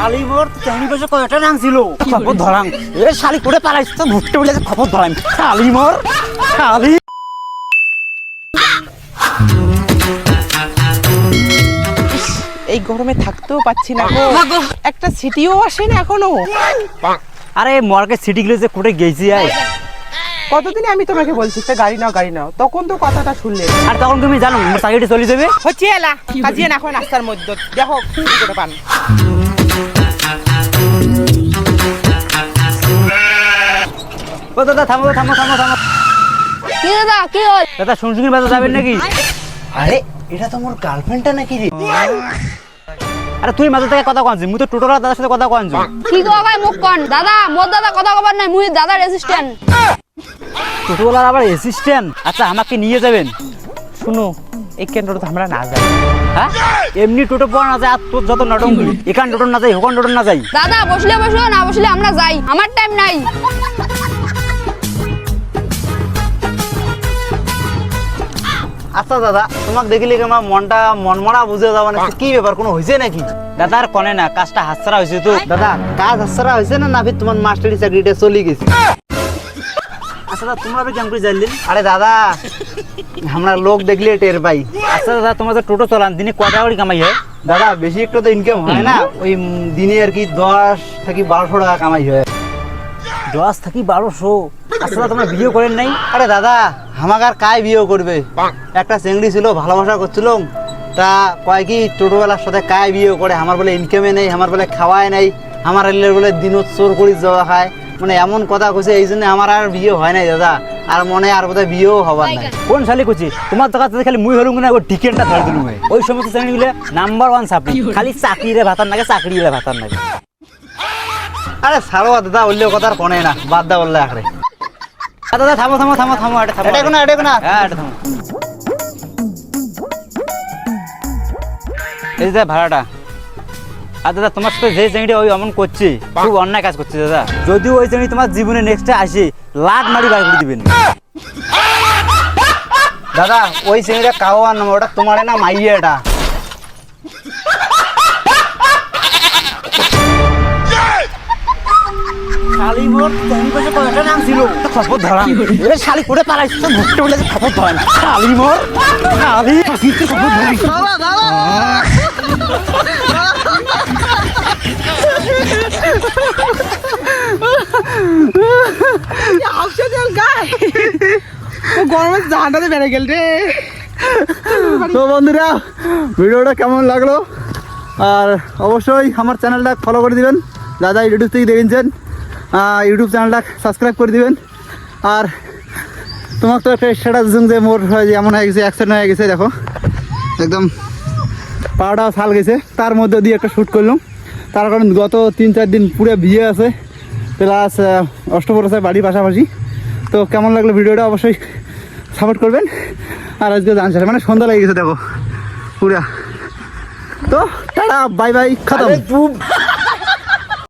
শালি মোর চাইনি বসে কয়টা নাম ছিল খবর ধরাম এ শালি করে পালাইছ তো ভুট্টে বলে খবর ধরাম শালি মোর শালি এই গরমে থাকতেও পাচ্ছি না গো, একটা সিটিও আসে না এখনো। আরে মর্গে সিটি গুলো যে কোটে গেছি আই কতদিনে আমি তোমাকে বলছি একটা গাড়ি নাও, তখন তো কথাটা শুনলে। আর তখন তুমি জানো মোর চাকরিটা চলে যাবে হচ্ছে এলা কাজিয়ে না এখন রাস্তার মধ্যে দেখো কি করে পান। ও দাদা থামো থামো থামো থামো কি দাদা কি হল? দাদা শুনশুনি বাজার যাবেন নাকি? আরে এটা তো মোর গার্লফ্রেন্ডটা নাকি রে? আরে তুই মাঝে থেকে কথা কনছিস মুই তো টোটোলা দাদার সাথে কথা কনছি কি গো ভাই মুখ কোন দাদা মোর দাদা কথা কবার নাই মুই দাদা রেজিস্ট্যান্ট। টোটোলার আবার অ্যাসিস্ট্যান্ট। আচ্ছা আমাকে নিয়ে যাবেন? শুনো এই কেন্দ্রটা আমরা না যাই। হ্যাঁ এমনি টোটো পাওয়া না যায় আর তোর যত নটঙ্গি এখান টোটো না যাই ওখান টোটো না যাই। দাদা বসলে বসো না বসলে আমরা যাই, আমার টাইম নাই। আচ্ছা দাদা তোমাকে দেখিলে কি আমার মনটা মনমরা বুঝে যাওয়া না কি ব্যাপার কোনো হয়েছে নাকি? দাদা আর কনে না কাজটা হাতছাড়া হয়েছে তো। দাদা কাজ হাসরা হয়েছে না না তোমার মাস্টারি চাকরিটা চলে গেছে? আচ্ছা দাদা তোমরা কেমন করে জানলেন? আরে দাদা আমরা লোক দেখলে টের পাই। আচ্ছা দাদা তোমার যে টোটো চালান দিনে কটা করে কামাই হয়? দাদা বেশি একটু তো ইনকাম হয় না, ওই দিনে আর কি 10 থেকে 1200 টাকা কামাই হয়। 10 থেকে 1200। আচ্ছা দাদা তোমরা বিয়ে করেন নাই? আরে দাদা আমাকে আর কায় বিয়ে করবে? একটা চেংড়ি ছিল ভালোবাসা করছিলাম, তা কয় কি ছোটবেলার সাথে কায় বিয়ে করে, আমার বলে ইনকামে নেই, আমার বলে খাওয়ায় নাই, আমার এলে বলে দিনত চোর করি যাওয়া খায়, মানে এমন কথা কইছে এই জন্য আমার আর বিয়ে হয় নাই দাদা, আর মনে আর বোধহয় বিয়েও হবার নাই। কোন শালি কইছি তোমার জায়গা থেকে খালি মুই হলুম না ওই টিকেটটা ধরে দিলুম ওই সমস্ত শ্রেণী গুলো নাম্বার 1 সাপ্লি খালি চাকরি রে ভাতার নাগে চাকরি রে ভাতার নাগে। আরে ছাড়ো দাদা অল্য কথা আর কোনে না, বাদ দা বললে আখরে। দাদা থামো থামো থামো থামো এটা থামো এটা কোনা হ্যাঁ এটা থামো। এই যে ভাড়াটা। আর দাদা তোমার সাথে যে শ্রেণীটা ওই অমন করছে খুব অন্যায় কাজ করছে দাদা, যদি ওই শ্রেণী তোমার জীবনে নেক্সটে আসে লাখ মারি বার করে দিবেন। দাদা ওই শ্রেণীটা কাও আর নাম ওটা তোমার না মাইয়া এটা। শালি মোর চাইনি বসে কয়টা নাম ছিল খবর ধরাম এ শালি করে পালাইছ তো ভুট্টে বলে খবর ধরাম শালি মোর শালি কি খবর ধরি গরমে জাহানটাতে বেড়ে গেল রে। তো বন্ধুরা ভিডিওটা কেমন লাগলো আর অবশ্যই আমার চ্যানেলটা ফলো করে দিবেন, দাদা ইউটিউব থেকে দেখেছেন ইউটিউব চ্যানেলটা সাবস্ক্রাইব করে দিবেন। আর তোমার তো একটা স্ট্যাটাস যে মোর এমন হয়ে গেছে অ্যাক্সিডেন্ট হয়ে গেছে, দেখো একদম পাড়াটা ছাল গেছে, তার মধ্যে দিয়ে একটা শ্যুট করলাম। তার কারণ গত 3-4 দিন পুরো বিয়ে আছে প্লাস অষ্টপ্রচার বাড়ির পাশাপাশি। তো কেমন লাগলো ভিডিওটা অবশ্যই সাপোর্ট করবেন। আর আজকে জানছে মানে সন্ধ্যা লেগে গেছে দেখো পুরা। তো টাটা বাই বাই খতম।